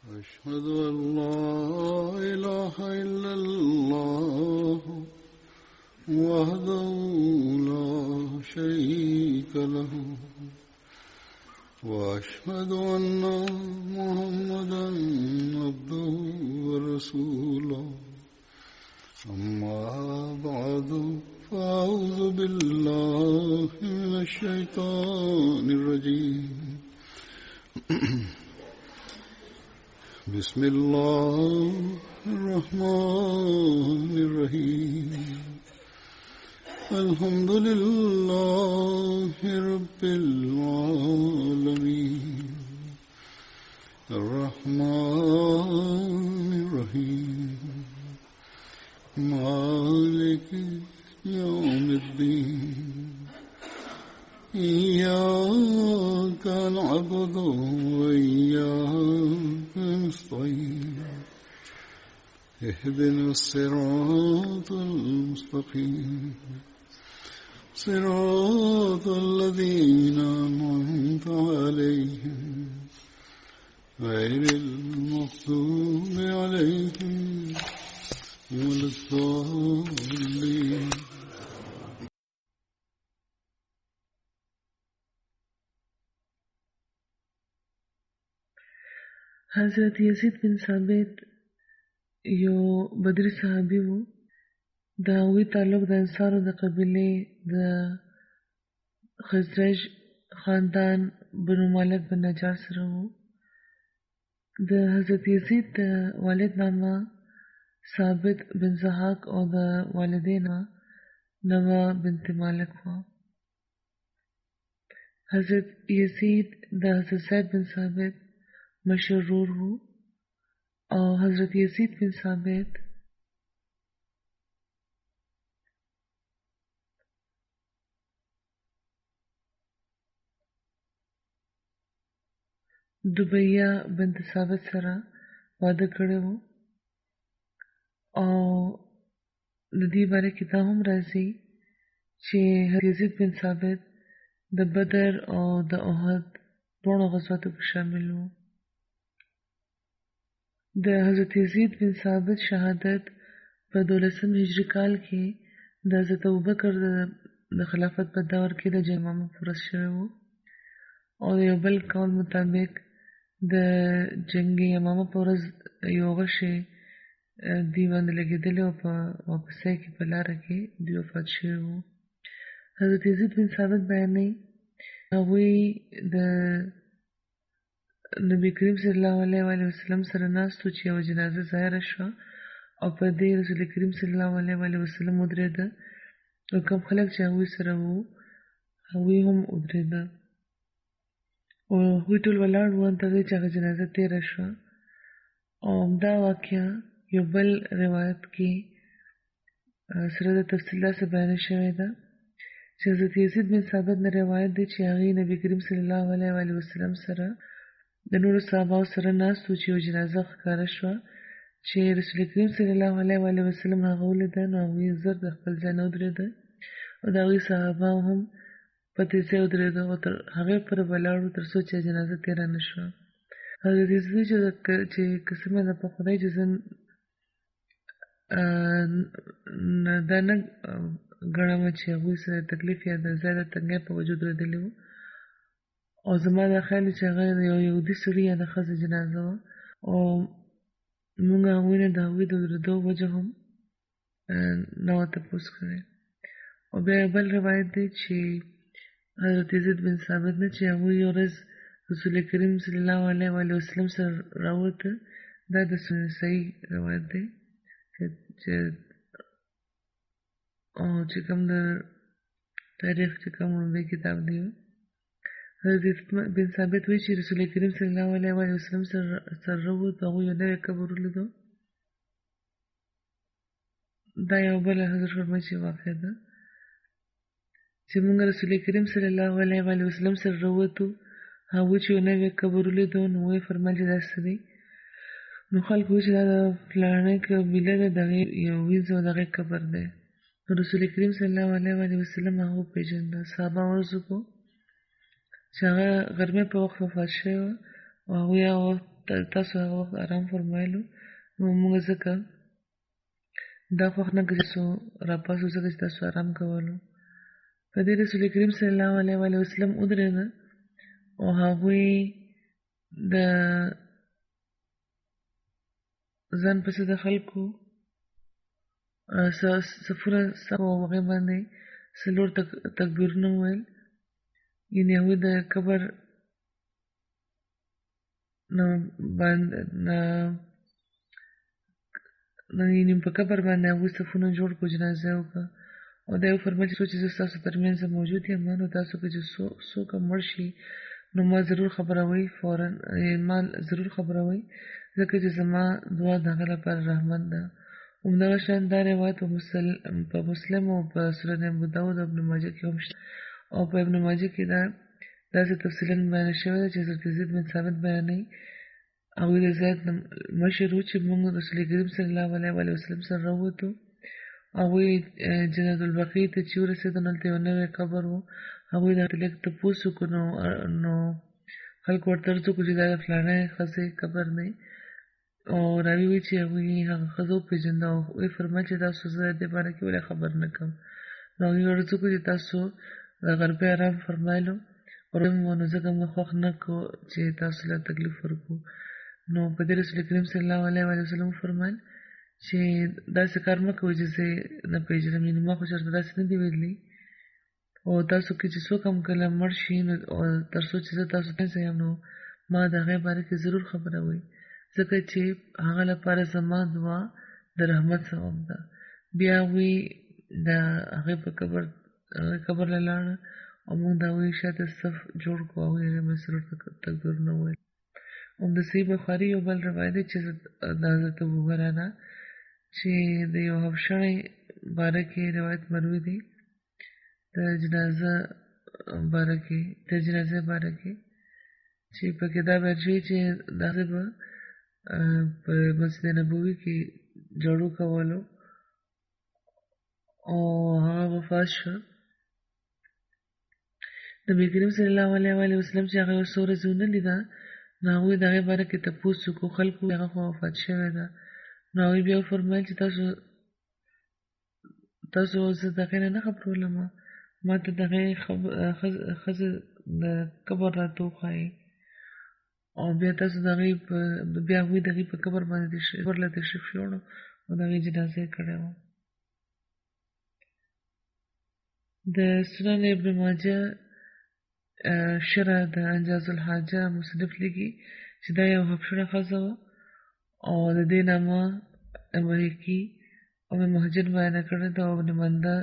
أشهد أن لا إله إلا الله وحده لا شريك له وأشهد أن محمدا عبده ورسوله أما بعد فأعوذ بالله من الشيطان الرجيم بسم الله الرحمن الرحيم الحمد لله رب العالمين الرحمن الرحيم مالك يوم الدين إياك نعبد وإياك نستعين اهدنا الصراط المستقيم صراط الذين أنعمت عليهم غير المغضوب عليهم ولا الضالين. حضرت یزید بن ثابت یو بدری صحابي وو. د هغوی تعلق د انصارو د قبیلې د خزرج خاندان بنو مالک بن نجار سره وو. د حضرت یزید د والد نامه ثابت بن زحاک او د والدې نامه نوه بنت مالک وه. حضرت یزید د حضرت زید بن ثابت مشر ورور وو او حضرت یزید بن ثابت دبیه بنت ثابت سره واده کړی وو او د دې باره کې دا هم راځي چې یزید بن ثابت د بدر او د احد دواړو غزواتو کې شامل وو. د حضرت یزید بن ثابت شهادت په 12 هجري کال کې د حضرت ابوبکر د خلافت په دور کې د جمامه پورس شوی وو او د یو بل قول مطابق د جنگ یمامه په ورځ یو غشی دی باندې لګېدلی او په واپسۍ کې په لاره کې دوی وفات شوي وو. حضرت یزید بن ثابت بیانوي هغوی د نبی کریم صلی الله علیه وسلم سره ناست وو چې یوه جنازه ظاهره شوه او په دې رسول کریم صلی الله علیه وسلم ودرېده او کوم خلک چې هغوی سره وو هغوی هم ودرېده او هغوی ټول ولاړ وو تر دې چې هغه جنازه تېره شوه. او همدا واقعه یو بل روایت کې سره د تفصیل داسې بیانه شوې ده چې حضرت یزید بن ثابت نه روایت دی چې هغې نبي کریم صلی الله علیه وسلم سره د نورو صحابهو سره ناست وو چې یو جنازه ښکاره شوه چې رسول کریم صلی الله علیه وسلم هغه ولیده نو هغوی زر د خپل ځای نه ودرېده او د هغوی صحابه هم په تیزۍ ودرېده او تر هغې پورې ولاړ وو تر څو چې جنازه تېره نه شوه. حضرت یزید چې قسمه ده په خدای جزا دا نه ګڼمه چې هغوی سره تکلیف یا د زیاده تنګۍ په وجود ودرېدلي وو او زما دا خیال چې هغه یو یهودي سړي یا د ښځې جنازه وه او موږ هغوی نه د هغوی د ودرېدو وجه هم نه وه تپوس کړی. او بیا یو بل روایت دی چې حضرت یزید بن ثابت نه چې هغوی یو ورځ رسول کریم صلی الله علیه وسلم سره راوته. دا د صحیح روایت دی چې کوم د تاریخ چې کوم لومړی کتاب دی. حضرت بن ثابت وایي چې رسول کریم صلی الله علیه وسلم سره راووت هغوی یو نوی قبر ولیدو. دا یو بله حضرت فرمایي چې واقع ده چې موږ رسول کریم صلی الله علیه وسلم سره راووتو هغوی چې یو نوی قبر ولیدو نو ویې فرمایل چې دا څه دی نو خلکو وایي چې دا د فلانۍ قبیله ده د هغې یو وینځ او د هغې قبر دی. نو رسول کریم صلی الله علیه وسلم هغه وپېژنده. صحابه عرض وکړو چې هغه غرمې په وخت وفات شوی وه او هغوی هغه وخت تاسو هغه وخت آرام فرمایلو نو موږ ځکه دا خوښ نه کړي چې راپاسو ځکه چې تاسو آرام کولو. په دې رسول کریم صلی الله علیه وسلم ودرېده او هغوی د ځان پسې د خلکو صفونه او هغې باندې څلور تکبیرونه وویل، یعنې هغوی د قبر یعنې په قبر باندې هغوی صفونه جوړ کړو، جنازه وکړه. او دا یې وفرمیل چې څو چې زه ستاسو ترمنځ موجود یم نو تاسو که چې څوک هم مړ شي نو ما ضرور خبروئ، فوراً ما ضرور خبروئ، ځکه چې زما دعا د هغه لپاره رحمت ده. همدغه شان دا روایت په مسلم او په سنن ابو داود او ابن ماجه کې هم شته. او په ابن ماجه کې دا داسې تفصیلا بیان شوی ده چې حضرت زید بن ثابت بیانوي هغوی د زید مشر وو چې موږ رسول کریم صلی الله علیه وسلم سره راووتو. هغوی جنت البقیع ته چې ورسېدو نو هلته یو نوی قبر و. هغوی د لږ تپوس وکړو نو خلکو ورته عرض وکړو چې دا د فلانۍ ښځې قبر دی. او راوي وایي چې هغوی هغه ښځه وپېژنده او ویې فرمیل چې تاسو زه د دې باره کې ولې خبر نه کړم. نو هغوی عرض وکړو چې تاسو د غربۍ آرام فرمایلو نو ځکه موږ خوښ نه کړو چې تاسو له تکلیف ورکړو. نو په دې رسول کریم صلی الله علیه وسلم وفرمیل چې داسې کار مه کوئ چې زه نه پېژنم، یعنې ما خو چېرته داسې نه دي ویلي. او تاسو کې چې څوک هم کله مړ شي نو تر څو چې زه تاسو ته یم نو ما د هغې باره کې ضرور خبروئ، ځکه چې هغه لپاره زما دعا د رحمت سبب ده. بیا هغوی د هغې په قبر له لاړه او موږ د هغوی شاته صف جوړ کړو. هغوی هغې باندې څلور تکبیرونه وویل. د صحیح بخاري یو بل روایت دی چې د حضرت ابوهریره نه چې د یو حبشڼۍ باره کې روایت مروي دی د جنازه باره کې چې پکې دا بیان شوي چې د هغې به په مسجد نبوي کې جاړو کولو او هغه وفات شو. نبي کریم صلی الله علیه وسلم چې هغه یو څو ورځې ونه لیده نو هغوی د هغې باره کې تپوس وکړو، خلکو هغه خو وفات شوې ده. نو هغوی بیا وفرمیل چې تاسو زه د هغې نه خبرولم، ما ته د هغې ښځې د قبر راته وښایي او بیا تاسو بیا هغوی د هغې په قبر باندې قبر له تشریف یوړو او د هغې جنازه یې کړې وه. د سنن ابن ماجه شرح د انجاز الحاجه مصنف لیکي چې دا یو حبشڼه ښځه وه او د دې نامه امریکي او مهاجر بیانه کړې ده او ابن منده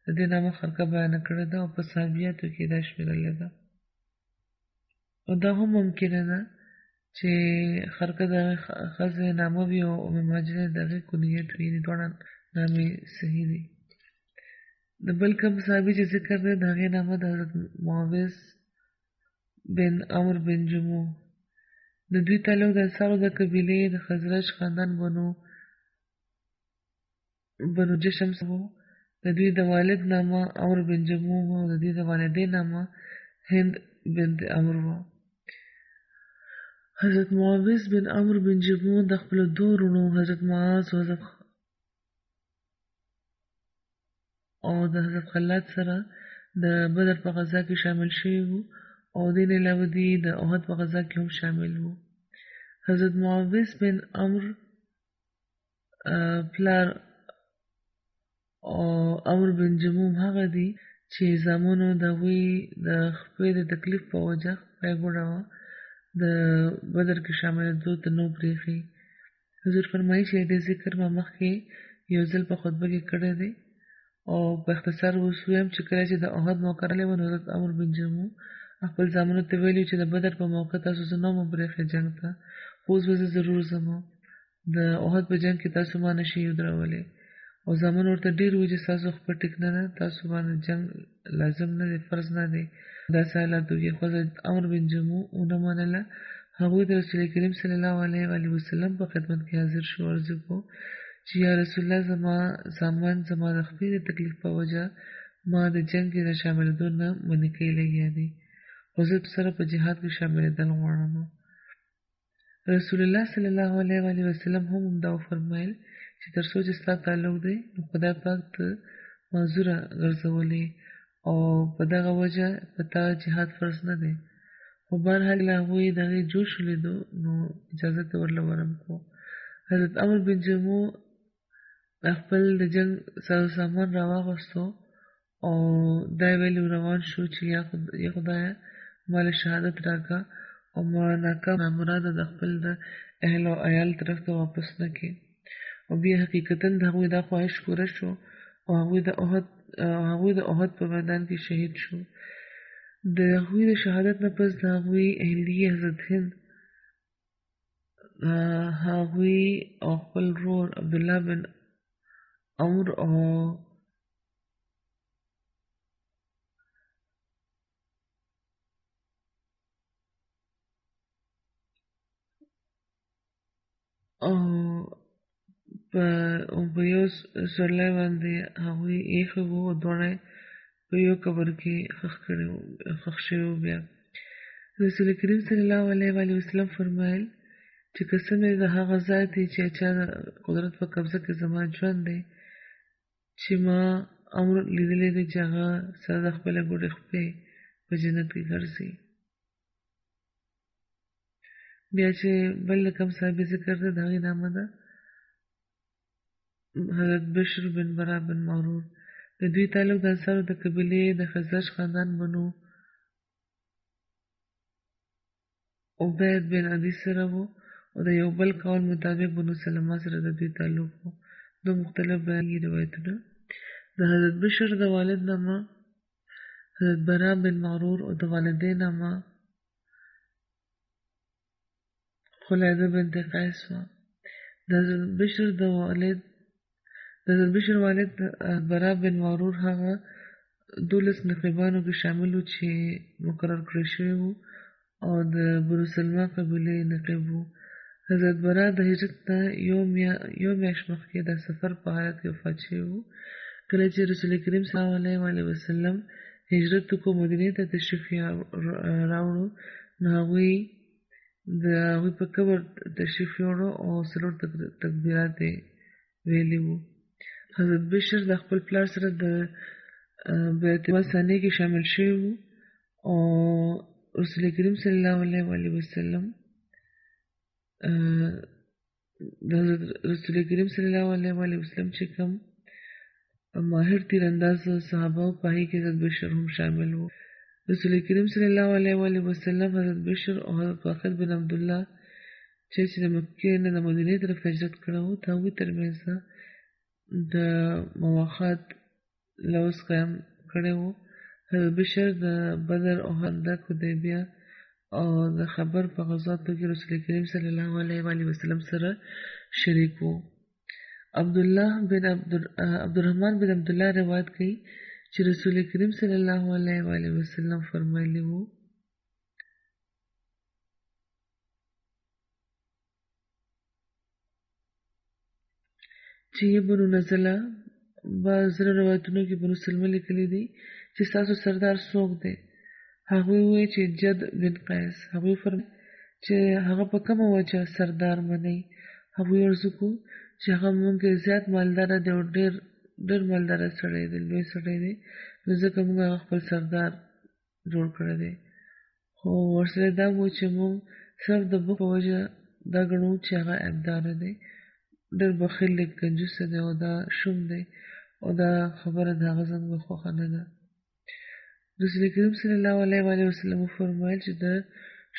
د دې نامه خرقه بیانه کړې ده او په صحابیاتو کې دا شمېرلې ده. او دا هم ممکنه ده چې خرقه د هغې ښځې نامه وي او مهاجر د هغې کنیت وي، یعنې دواړه نامې صحیح دي. د بل کوم صحابي چې ذکر دی د هغې نامه د حضرت معاوض بن عمرو بن جموح. د دوی تعلق د انصارو د قبیلې د خزرج خاندان بنو جشم څخه و. د دوی د والد نامه عمرو بن جموح و او د دوی د والدې نامه هند بنت عمرو وه. حضرت معاوض بن عمرو بن جموح د خپلو دوه وروڼو حضرت معاذ او د حضرت خلاد سره د بدر په غزا کې شامل شوي وو او دې نه علاوه دوی د احد په غزا کې هم شامل وو. حضرت معاوض بن عمرو پلار او عمرو بن جموح هغه دي چې زامنو د هغوی د خپې د تکلیف په وجه خپه ګوډه وه د بدر کې شاملېدو ته نو پرېښي. حضور فرمایي چې دې ذکر ما مخکې یو ځل په خطبه کې کړی دی او په اختصار اوس ویم چې کله چې د احد موقع راغلی وه نو حضرت عمرو بن جموح خپل زامنو ته ویلي چې د بدر په موقع تاسو زه نه وم پرېښی جنګ ته، خو اوس به زه ضرور ځم. د احد په جنګ کې تاسو ما نشئ ودرولی او زامنو ورته ډېر وویل چې ستاسو خپه ټیک نه ده، تاسو باندې جنګ لازم نه دی، فرض نه دی. داسې حالاتو کې خو حضرت عمرو بن جموح ونه منله. هغوی د رسول کریم صلی الله علیه وسلم په خدمت کې حاضر شو او عرض وکړو چې یا رسول الله زما زامن زما د خپې د تکلیف په وجه ما د جنګ کې د شاملېدو نه منع کوي لګیا دي، خو زه سره په جهاد کې شاملېدل غواړم. رسول الله صلی الله علیه و آله وسلم هم دا فرمایل چې تر څو چې ستا تعلق دی نو خدای پاک ته معذوره ګرځولې او په دغه وجه په تا جهاد فرض نه دی. خو بهرحال له هغوی د هغې جوش ولیدو نو اجازه ته ورله ورکړو. حضرت عمرو بن جموح خپل د جنګ ساز سامان راواغوستو او دا یې ویلي روان شو چې یا خدایه ما له شهادت راکړه او ما ناکام نامراده د خپل د اهل او عیال طرف ته واپس نه کړي. او بیا حقیقتا د هغوی دا خواهش پوره شو او هغوی د احد په میدان کې شهید شو. د هغوی د شهادت نه پس د هغوی اهلیه حضرت هند هغوی او خپل ورور عبدالله بن عمرو په یو سورلی باندې هغوی ایښي وو او دواړه په یو قبر کې ښخ شوي وو. بیا رسول کریم صلی الله علیه و آله وسلم فرمایل چې قسم یې د هغه ذات دی چې چا د قدرت په قبضه کې زما ژوند دی چې ما امر لیدلی دی چې هغه سره د خپله ګوډې خپې په جنت کې ګرځي. بیا چې بل کوم صحابي ذکر ده د هغې نامه ده حضرت بشر بن برا بن معرور. د دوی تعلق د انصارو د قبیلې د خزرج خاندان بنو عبید بن عدي سره و او د یو بل قول مطابق بنو سلمه سره د دوی تعلق و. دو مختلف بیاني روایتونه. د حضرت بشر د والد نامه حضرت برا بن معرور او د والدې نامه خلیده بنت قیس و. د حضرت بشر والد برا بن معرور هغه 12 نقیبانو کې شامل و چې مقرر کړی شوي وو او د بنو سلمه قبیلې نقیب وو. حضرت برا د هجرت نه یو میاشت مخکې د سفر په حالت کې وفات شوی وو. کله چې رسول کریم صلی الله علیه و آله وسلم هجرت وکړو مدینې ته تشریف راوړو نو هغوی د هغوی په قبر تشریف یوړو او 4 تکبیرات یې ویلي وو. حضرت بشر د خپل پلار سره د بیعت ثانیه کې شامل شوی وو او رسول کریم صلی الله علیه و آله وسلم د رسول کریم صلی الله علیه و آله وسلم چې کوم ماهر تیرانداز صحابه په هغې کې حضرت بشر هم شامل وو. رسول کریم صلی الله علیه و آله وسلم حضرت بشر او حضرت واقد بن عبدالله چې د مکې نه د مدینې طرف هجرت کړی وو د هغوی ترمنځ د مواخات لوز قایم کړی وو. حضرت بشر د بدر او خندق حدیبیه او د خبر په غزواتو کې رسول کریم صلی الله علیه و آله وسلم سره شریک وو. عبدالرحمن بن عبدالله روایت کوي چې رسول کریم صلی الله علیه و آله وسلم فرمایلی وو چې بنو نزله بعض روایتونو کې بنو سلمه لیکلی دي چې ستاسو سردار څوک دی. هغوی وویل چې جد بن قیس. هغوی فرمایل چې هغه په کومه وجه سردار منئ. هغوی عرض وکړو چې هغه موږ زیات مالداره دی او ډېر مالداره سړی دی لوی سړی دی نو ځکه موږ هغه خپل سردار جوړ کړی دی. خو ورسره دا وو چې موږ صرف د بخل په وجه دا ګڼو چې هغه عیبداره دی ډېر بخیل دی کنجوسه دی او دا شوم دی او دا خبره د هغه زموږ خوښه نه ده. رسول کریم صلی الله علیه و آله وسلم فرمایل چې د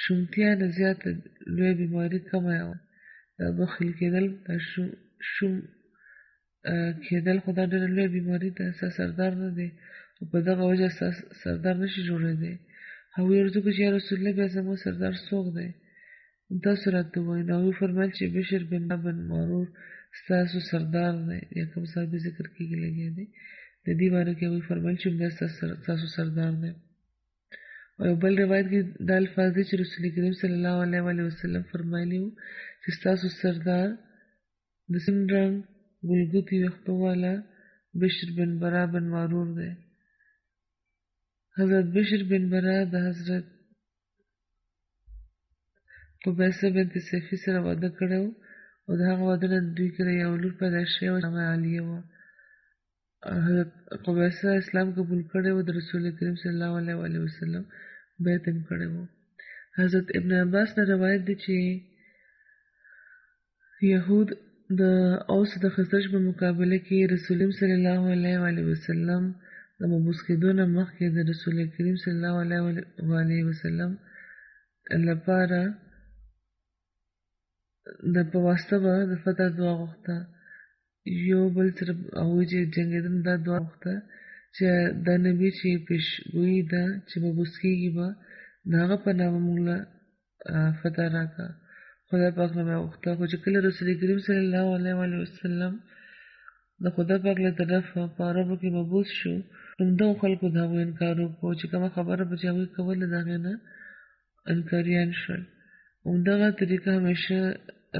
شومتیا نه زیاته لوی بیماري کومه وه. دا بخیل کېدل دا شوم کېدل خو دا ډېره لویه بیماري ده. ستا سردار نه دی او په دغه وجه ستا سردار نشي جوړېدی. هغوی عرض وکړو چې یا رسول الله بیا زموږ سردار څوک دی تاسو راته ووایئ. نو هغوی فرمایل چې بشر بن معرور ستاسو سردار دی یا کوم صحابي ذکر کېږي لګیا دی. د دې باره کې هغوی فرمایل چې دا ستاسو سردار دی. او یو بل روایت کې دا الفاظ دی چې رسول کریم صلی الله علیه و آله وسلم فرمایلی وو چې ستاسو سردار د سپین رنګ ګلګوتې ویښتو والا بشر بن برا بن معرور دی. حضرت بشر بن برا د حضرت قبیصه بنت سیفي سره واده کړی و او د هغه واده نه دوی کې یو لور پیدا شوی و چې نامه عالیه وه. حضرت قبیصه اسلام قبول کړی و، د رسول کریم صلی الله علیه وسلم بیعت هم کړی و. حضرت ابن عباس نه روایت دی چې یهود د اوس د خزرج په مقابله کې رسول کریم صلی الله علیه وسلم د مبعوث کېدو نه مخکې د رسول کریم صلی الله علیه وسلم لپاره د په واسطه به د فتح دعا غوښته. یو بل سره هغوی چې جنګېدل دا دعا غوښته چې دا نبي چې پیشګویي ده چې مبعوث کېږي به د هغه په نامه موږ له فتح راکړه. خدای پاک نه مې غوښته، خو چې کله رسول کریم صلی الله علیه وسلم د خدای پاک له طرفه په عربو کې مبعوث شو، همدغو خلکو د هغوی انکار وکړو چې کومه خبره به چې هغوی کوله د هغې نه انکاریان شول. همدغه طریقه همیشه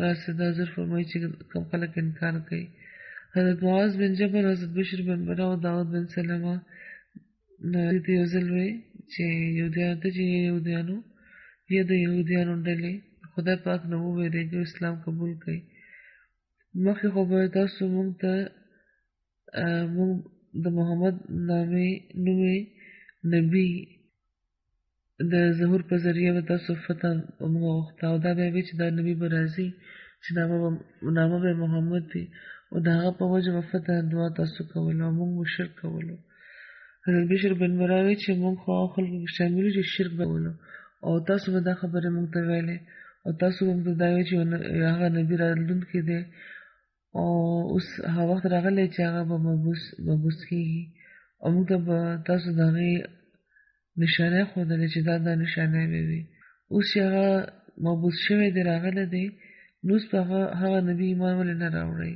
راسي. دا حضور فرمایي چې کوم خلک انکار کوي. حضرت معاذ بن جبل، حضرت بشر بن برا او داود بن سلمه دې یو ځل وی چې یهودیانو ته چې یهودیانو یا د یهودیانو ډلې خدای پاک نه وویرېږي، اسلام قبول کړئ. مخکې خو به تاسو موږ ته موږ د محمد نومې نبي د ظهور په ذریعه به تاسو فتح موږ وغوښته، او دا بیا وی چې دا نبي به راځي چې نامه به محمد دی، او د هغه په وجه به فتح دعا تاسو کولو او موږ به شرک کولو. حضرت بشر بن برا وی چې موږ خو هغه خلکو کې شامل یو چې شرک به کولو، او تاسو به دا خبرې موږ ته ویلې، او تاسو به موږ ته دا وی چې هغه نبي راتلونکی دی، او اوس هغه وخت راغلی چې هغه به مبعوث کېږي، او موږ ته به تاسو د هغې نشانه ښودلې چې دا نشانه به وي. اوس چې هغه مبعوث شوی دی، راغلی دی، نو اوس په هغه نبي ایمان ولې نه راوړئ؟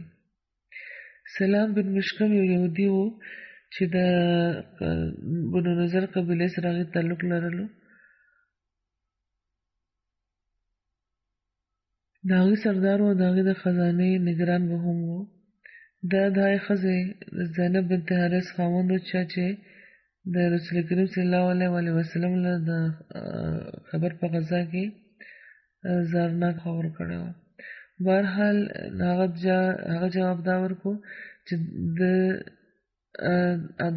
سلام بن مشکم یو یهودي و چې د بنو نظر قبیلې سره هغې تعلق لرلو. د هغې سردار و، د هغې د خزانې نگران به هم و. دا د هغې ښځې زینب بنت حارث خاوند و چې د رسول کریم صلی الله علیه وسلم له د خبر په غذا کې زارناک خبر کړی و. بهرحال هغه جواب دا ورکړو چې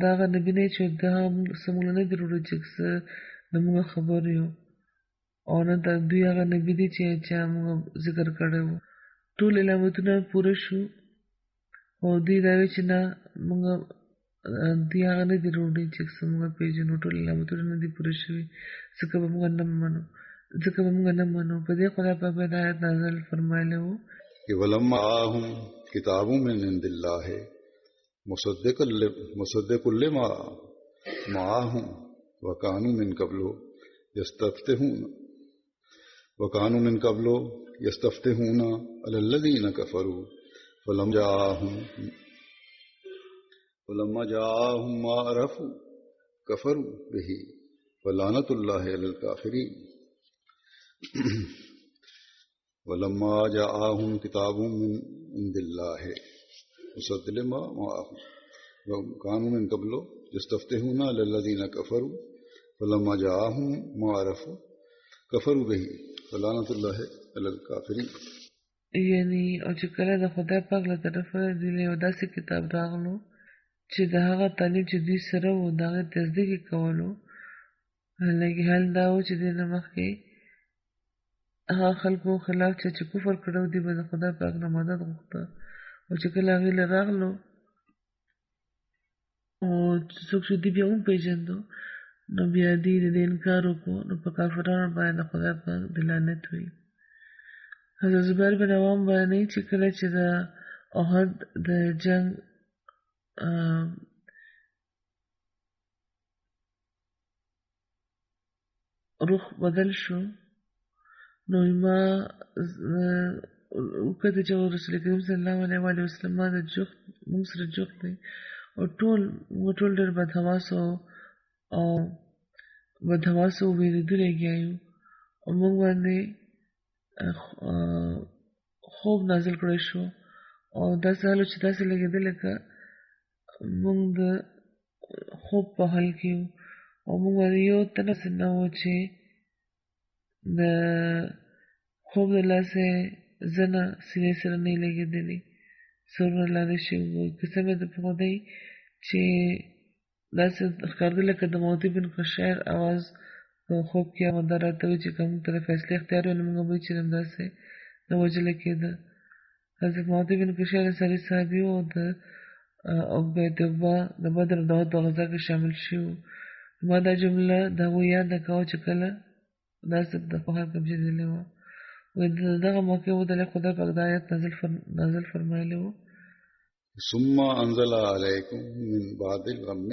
د هغه نبي نه چې د څه موږ نه دي وروړي چې څه د موږ خبر یو، او نه د دوی هغه نبي دی چې موږ ذکر کړی و. ټول علامتونه پوره شو، او دوی دا وی چې نه موږ دوی هغه نه دي وروړي چې څه موږ پېژنو، ټول علامتونه نه دي پوره شوي، ځکه به موږ نه منو. په دې خدای پاک باندې آیت نازل فرمایلی و کہ ولما آهم کتاب من عند الله مصدق لما معهم وكانوا من قبل يستفتحون على الذين كفروا فلما جاءهم ما عرفوا كفروا به فلعنة الله على الكافرين. ولما جاءهم كتاب من عند الله مصدق لما معهم وكانوا من قبل يستفتحون على الذين كفروا فلما جاءهم ما عرفوا كفروا به فلعنة الله على الكافرين. یعنی او چې کله د خدای پاک له طرفه د یو داسې کتاب راغلو چې د هغه تعلیم چې دوی سره و د هغې تصدیق یې کولو، لکه حال دا و چې دې نه مخکې هغه خلکو خلاف چې کفر کړی دی به د خدای پاک نه مدد غوښته، او چې کله هغې له راغلو او څوک چې دوی بیا وپېژندو نو بیا دوی د دې انکار وکړو، نو په کافرانو باندې د خدای پاک د لعنت وي. حضرت زبیر بن عوام بیانوي چې کله چې د احد د جنګ رخ بدل شو، نو ما وکړه چې رسول کریم صلی الله علیه وسلم ما د جوخت موږ سره جوخت دی، او ټول ډېر بدحواسو وېرېدلي یو، او موږ باندې خوب نازل کړی شو، او داسې حال چې داسې لګېده لکه موږ د خوب په حال کې یو، او موږ باندې یو تن نه و چې د خوب د لاسه زنه سینې سره نه لګېدلې، سرونه لاندې شوي وو. کیسه مې د خدای چې داسې ښکارېده لکه د موتی بن قشیر اواز په خوب کې امدا راته وایي چې که موږ ته د فیصلې اختیار وي نو موږ به چې همداسې نه وژله کېده. حضرت موتی بن قشیر انصاري صحابي و او د عقبه د بدر د احد په غزا کې شامل شوي وو. ما دا جمله د هغوی یاده کوه چې کله داسې د خوښه کمزېدلې وه. وایي د دغه موقع ودرېد خدای پاک دا آیت نازل فرمایلی و: ثم انزل علیکم من بعد الغم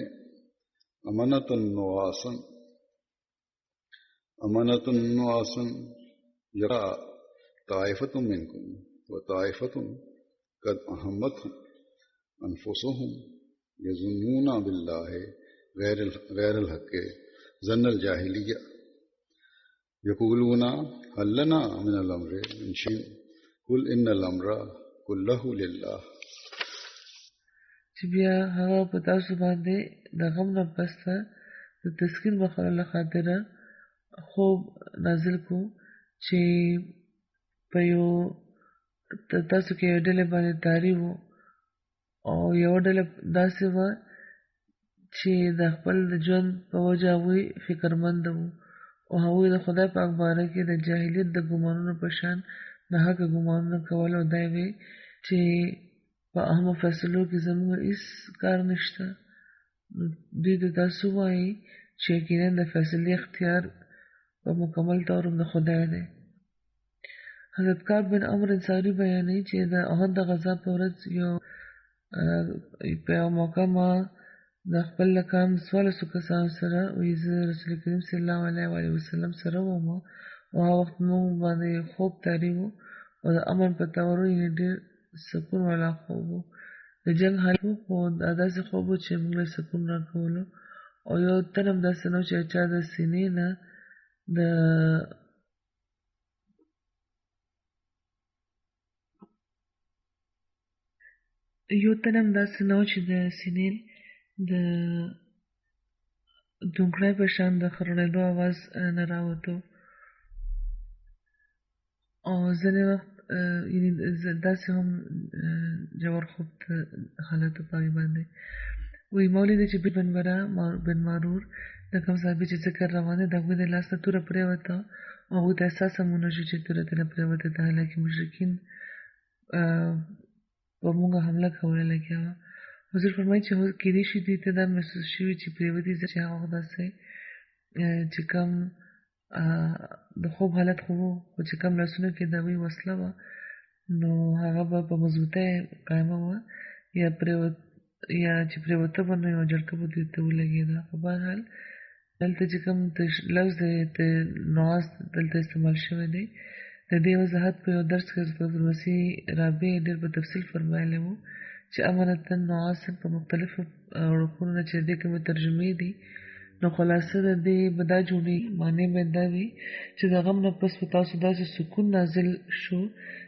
امنة نعاسا یرا طائفة منکم وطائفة قد اهمتهم انفسهم یظنون بالله غیر الحق ظن الجاہلیہ یقولون هل لنا من الامر من شیء قل ان الامر كله لله. چې بیا هغه په تاسو باندې د غم نه پس د تسکین بخښلو خاطره خوب نازل کو چې په یو تاسو کې یو ډلې باندې تاری وو او یو ډله داسې وه چې د خپل د ژوند په وجه هغوی فکرمند وو او هغوی د خدای پاک باره کې د جاهلیت د ګمانونو په شان ناحقه ګمانونه کول او دا وی چې په اهمو فیصلو کې زموږ هېڅ کار نشته. دوی ته تاسو وایي چې یقینا د فیصلې اختیار په مکمل طور د خدای دی. حضرت کعب بن عمرو انصاري بیانوي چې د احد د غزا په ورځ په یو موقع ما د خپل لقام 1400 کسانو سره وایي زه رسول کریم صلی الله علیه وسلم سره وم او هغه وخت موږ باندې خوب تاری و او د امن په تور یې ډېر سکون والا خوب و. د جنګ حالت و خو دا داسې خوب و چې موږ له سکون راکولو او یو تن هم داسې نه و چې چا د سینې نه د دونکړی په شان د خرړېدو آواز نه راوته او ځینې وخت داسې هم ژور خوب ته حالتو په هغې باندې وایي ما ولیده چې بن مارور د کوم صحابي چې ذکر روان دی د هغوی د لاس نه توره پرېوته او هغوی ته احساس هم ونه شو چې توره ترې پرېوته ده حالانکې مشرکین په موږ حمله کوله لګیا وه. حضور فرمایي چې کېدای شي دوی ته دا محسوس شوي چې پرېوتي چې هغه وخت داسې چې کوم د خوب حالت خو و خو چې کوم لاسونو کې د هغوی وسله وه نو هغه به په مضبوطۍ قایمه وه یا چې پرېوته به نو یوه جړکه به دوی ته ولګېده. خو بهرحال دلته چې کوم لفظ د نعاس دلته استعمال شوی دی د دې وضاحت په یو درس کې حضرت عبدالمسیح رابع ډېر په تفصیل فرمایلی و چې امنة نعاسا په مختلفو اړخونو نه چې د دې کومې ترجمې دي نو خلاصه د دې به دا جوړېږي معنی به دا وي چې د غم نه پس په تاسو داسې سکون نازل شو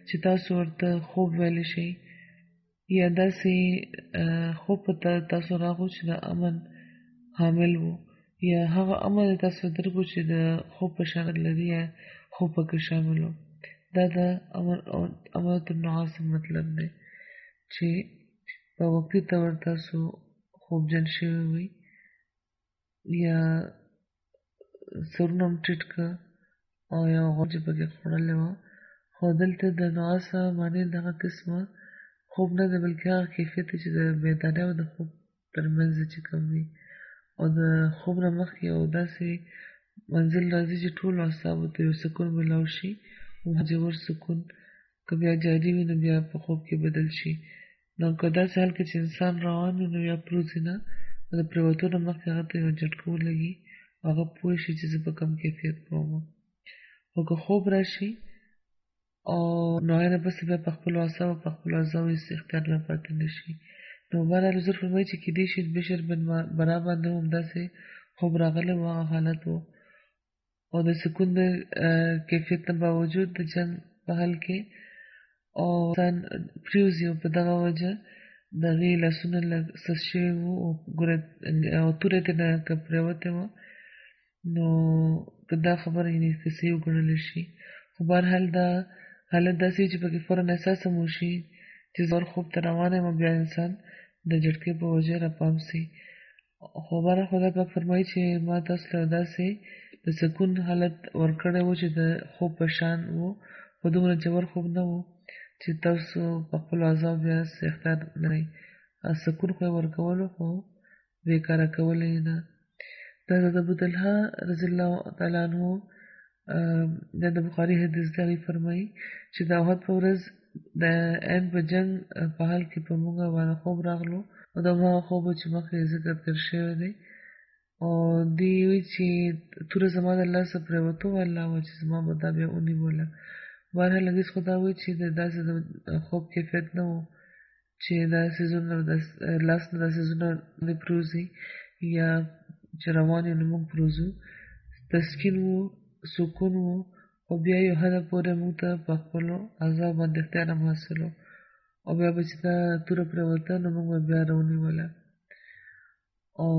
چې تاسو ورته خوب ویلی شئ یا داسې خوب په تاسو راغو چې د امن حامل و یا هغه امن تاسو درکو چې د خوب په شان لري یا خوب پکې شامل و. دا د امنة النعاس مطلب دی چې په وقتي طور تاسو خوبجن شوي وي یا سرونه هم ټیټ که او یا غوږ چې پکې خوړلې وه خو دلته د نعاس معنی دغه قسمه خوب نه دی بلکې هغه کیفیت دی چې د بیدارۍ او د خوب ترمنځ چې کوم وي او د خوب نه مخکې یو داسې منزل راځي چې ټولو اعصابو ته یو سکون میلاو شي مجور سکون که بیا جاري وي نو بیا په خوب کې بدل شي. نو که داسې حال کې چې انسان روان وي نو بیا پروزي نه د پرېوتو نه مخکې هغه ته یو جټکه ولګي هغه پوه شي چې زه په کوم کیفیت کې وم. خو که خوب راشي او نو هغې نه پس بیا په خپلو اعصابو په خپلو اعضاو هېڅ اختیار نه پاتې نه شي. نو بهرحال حضور فرمایي چې کېدای شي بشر بن برا باندې هم همداسې خوب راغلی و هغه حالت و او د سکون د کیفیت نه باوجود د جنګ په حال کې او انسان پریوزي او په دغه وجه د هغې لاسونه لږ سس شوي وو او توره یې ترې که پرېوتې وه نو که دا خبره یعنې که صحیح وګڼلی شي. خو خو بهرحال دا حالت داسې چې پکې فوراً احساس هم وشي چې زور خوب ته روان یم، بیا انسان د جټکې په وجه راپام سي. خو بهرحال خدای پاک فرمایي چې ما تاسو له داسې د سکون حالت ورکړی و چې د خوب په شان و، خو دومره ژور خوب نه و چې تاسو په خپلو اعضاو بیا اختیار نه لرئ. سکون خو یې ورکولو، خو بېکاره کولی یې نه. د حضرت ابوطلحه رضی الله تعالی عنه د بخاري حدیث دی، هغوی فرمایي چې د احد په ورځ د عین په جنګ په حال کې په موږ باندې خوب راغلو، او دا هماغه خوب و چې مخکې ذکر تېر شوی دی. او دوی وایي چې توره زما د لاسه پرېوته وه، الله وه چې زما به دا بیا ونیوله. بهرحال حدیث خو دا وایي چې د داسې د خوب کیفیت نه و چې دا څیزونه لاس نه دا څیزونه نه پروزي یا چې روان یو نو موږ پروزو. تسکین و، سکون و، خو بیا یو حده پورې موږ ته په خپلو اعضاو باندې اختیار هم حاصل و، او بیا به چې دا توره پرېوته نو موږ به بیا راونیوله. او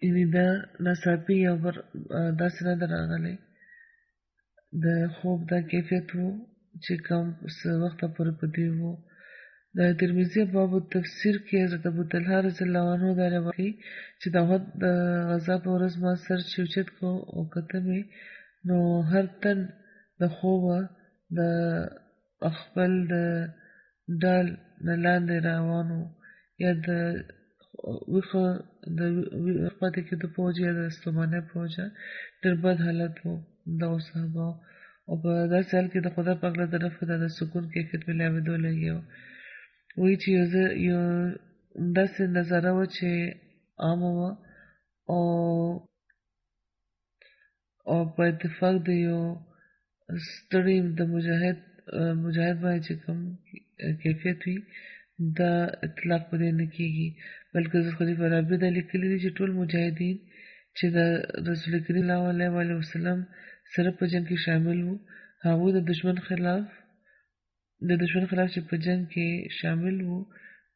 یعنې دا ناڅاپي یو بر داسې نه ده راغلی د خوب دا کیفیت و چې کوم څه وخته پورې په دوی و. د ترمذي باب التفسیر کې حضرت ابوطلحه رضی الله عنه دا روایت کوي چې د احد د غزا په ورځ ما سر چې اوچت کو او کته مې نو هر تن د خوبه د خپل د ډال نه لاندې روان و، یا د ویښه د پاتې کېدو په وجه یا د ستومانۍ په وجه ډېر بد حالت و دغو صحابه. او په داسې حال کې د خدای پاک له طرفه د سکون کیفیت میلاوېدو لګیا و. وایي چې یو داسې نظاره وه چې عامه وه، او په اتفاق د یو ستړي د مجاهد باندې چې کوم کیفیت وي دا اطلاق په دې نه کېږي، بلکې حضرت خلیفه رابع دا لیکلي دي چې ټول مجاهدین چې د رسول کریم صلی الله علیه وسلم سره په جنګ کې شامل وو، هغوی د دشمن خلاف چې په جنګ کې شامل وو،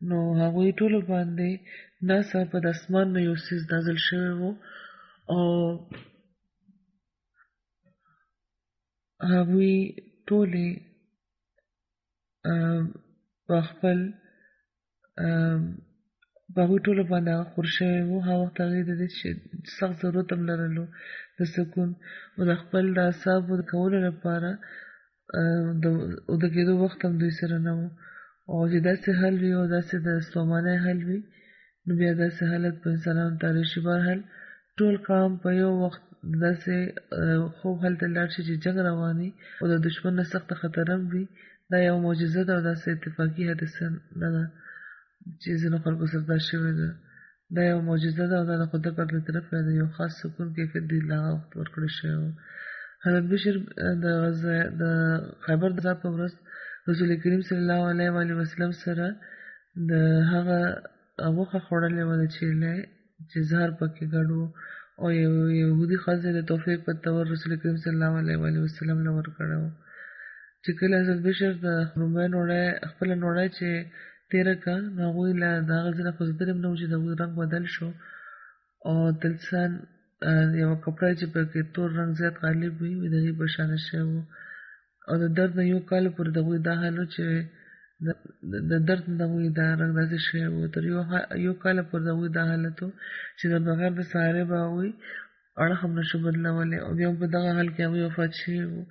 نو هغوی ټولو باندې ناڅاپه د اسمان نه یو څیز نازل شوی و، او هغوی ټولې په خپل په هغوی ټولو باندې هغه خور شوی و. هغه وخت هغوی د دې سخت ضرورت هم لرلو د سکون او د خپل د اعصابو د کولو لپاره د اوده کېدو وخت هم دوی سره نه و. او چې داسې حال وي او داسې د ستومانۍ حال وي نو بیا داسې حالت په انسانانو تاریخ شي. بهرحال ټول قوم په یو وخت داسې خوب حال ته لاړ شي چې جنګ روان وي او د دشمن نه سخته خطر هم وي. دا یو معجزه ده او داسې اتفاقي حادثه نه ده چې ځینو خلکو سره دا شوې ده. دا یو معجزه ده او دا د خدای پاک له طرفه د یو خاص سکون کیفیت دوی له هغه وخت ورکړی شوی و. حضرت بشر د خیبر د غزا په ورځ رسول کریم صلی الله علیه وسلم سره د هغه غوښه خوړلې وه د چیلۍ چې زهر پکې ګډ و، او یو یهودي ښځې د توفیق په طور رسول کریم صلی الله علیه وسلم له ورکړی و. چې کله حضرت بشر د لومړۍ نوړۍ خپله نوړۍ چې تېره کړه نو هغوی له د هغه ځای نه خوځېدلي هم نه وو چې د هغوی رنګ بدل شو، او دلسان یوه کپړه چې پکې تور رنګ زیات غالب وي د هغې په شانه شوی و. او د درد نه 1 کال پورې د هغوی دا حال و چې د درد نه د هغوی دا رنګ داسې شوی و. تر 1 کال پورې د هغوی دا حالت و چې د بغیر د سهارې به هغوی اړخ هم نشو بدلولی، او بیا په دغه حال کې هغوی وفات شوي وو.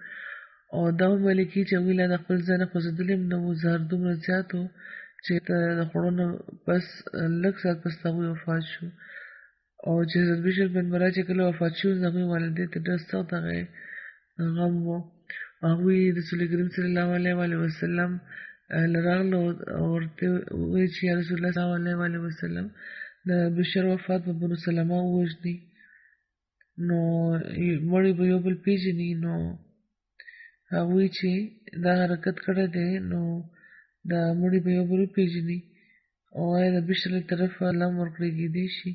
او دا هم ویل کېږي چې هغوی لا د خپل ځای نه خوځېدلي هم نه وو. زهر دومره زیات و چې د خوړو نه پس لږ ساعت پس د هغوی وفات شو. او چې حضرت بشر بن برا چې کله وفات شو د هغوی والدې ته ډېر سخت هغې غم و. هغوی رسول کریم صلی الله علیه وسلم له راغله او ورته وویل چې یا رسول الله صلی الله علیه وسلم د بشر وفات په بنو سلمه ووژني نو مړی به یو بل پېژني، نو هغوی چې دا حرکت کړی دی نو دا مړی به یو بل وپېژني، او آیا د بشر له طرفه الله هم ورکړی کېدی شي.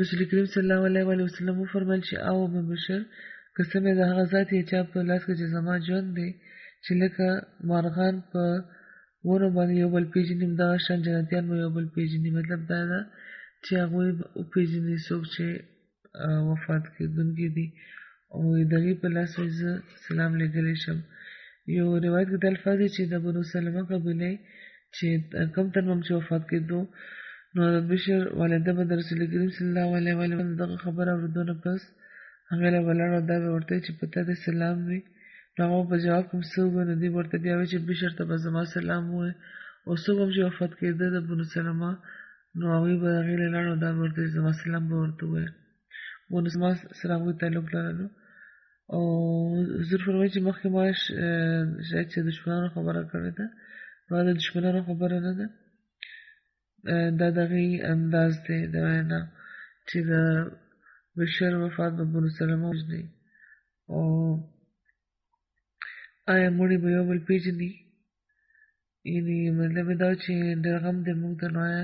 رسول کریم صلی الله علیه وسلم وفرمیل چې او ابو بشر قسم یې د هغه ذات یې چا په لاس کې چې زما ژوند دی چې لکه مارغان په ونو باندې یو بل پېژني همدغه شان جنتیان به یو بل پېژني. مطلب دا ده چې هغوی وپېژني څوک چې وفات کېدونکي دي. او دغه په لاس زه سلام لګلی شم. یو روایت کې د الفاظ چې د بنو سلمه قبیله چې کم ترمم چې وفات کېدو نو بشر والده به د رسول کریم صلی الله علیه و سلم دغه خبره اوریدونه پس هغه له ولاړ دا به ورته چې پته د سلام وي هغه په جواب کوم څه ونه دی ورته بیا چې بشر ته به زما سلام وي او څوک هم چې وفات کېده د بنو سلمه نو هغوی به هغې له لاړو دا به ورته زما سلام به ورته وویل. بنو سلمه سره هغوی تعلق لرلو او حضور فرمایي چې مخکې ما شاید چې دشمنانو خبره کړې ده دا د دشمنانو خبره نه ده دا دغې انداز دی د وینا چې د بشر وفات به بنو سلمه وژني او آیا مړي به یو بل پېژني یعنې مطلب یې دا چې ډېر غم دی موږ ته نو آیا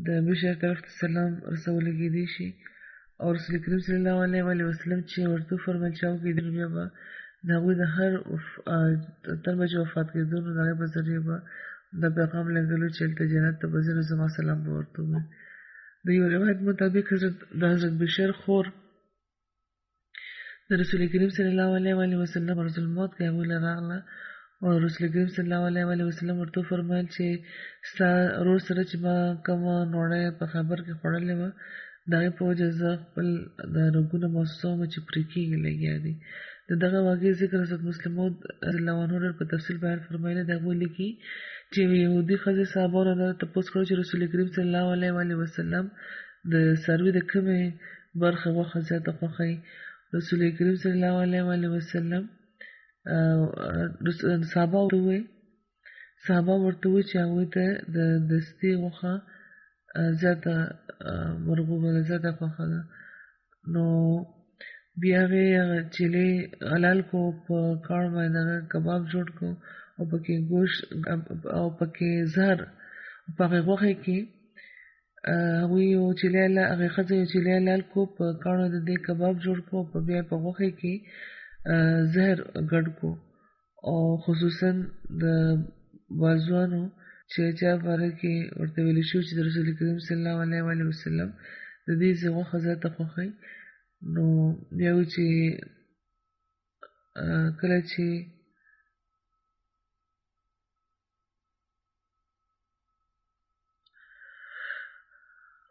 د بشر طرف ته سلام رسولی کېدی شي او رسول کریم صلی الله علیه وسلم چې ورته وفرمیل چې هغوی کېدل بیا به د هغوی د هر تن به چې وفات کېدو نو د هغې په ذریعه به دا پیغام لېږلو چې هلته جنت ته به ځي نو زما سلام به ورته ووایي. د یو روایت مطابق د حضرت بشر خور د رسول کریم صلی الله علیه وسلم مرض الموت کې هغوی له راغله او رسول کریم صلی الله علیه وسلم ورته وفرمیل چې ستا ورور سره چې ما کومه نوړی په خبر کې خوړلې وه د هغې په وجه زه خپل د رګونه محسوسوم چې پرې کېږي لګیا دي. د دغه واقعې ذکر حضرت مسلم موعود رضی الله عنه په تفصیل بیان فرمایلی دی. هغوی لیکي چې یهودي ښځې صحابانو نه تپوس کړی چې رسول کریم صلی الله علیه وسلم د څاروي د کومې برخې غوښه زیاته خوښوي. رسول کریم صلی الله علیه وسلم صحابه ورته وویل چې هغوی ته د دستي غوښه زیاته مرغوبه ده زیاته خوښه ده نو بیا هغې هغه چیلې حلال کو په کاڼو باندې هغه کباب جوړ کو او پکې ګوشت او پکې زهر په هغې غوښې کې هغوی یو چیلې هغې ښځې یو چیلې حلال کو په کاڼو د دې کباب جوړ کو په بیا په غوښې کې زهر ګډ کو او خصوصا د بازوانو چې چا باره کې ورته ویلي شوي چې د رسول کریم صلی الله علیه وسلم د دې غوښه زیاته خوښوي نو بیا وایي چې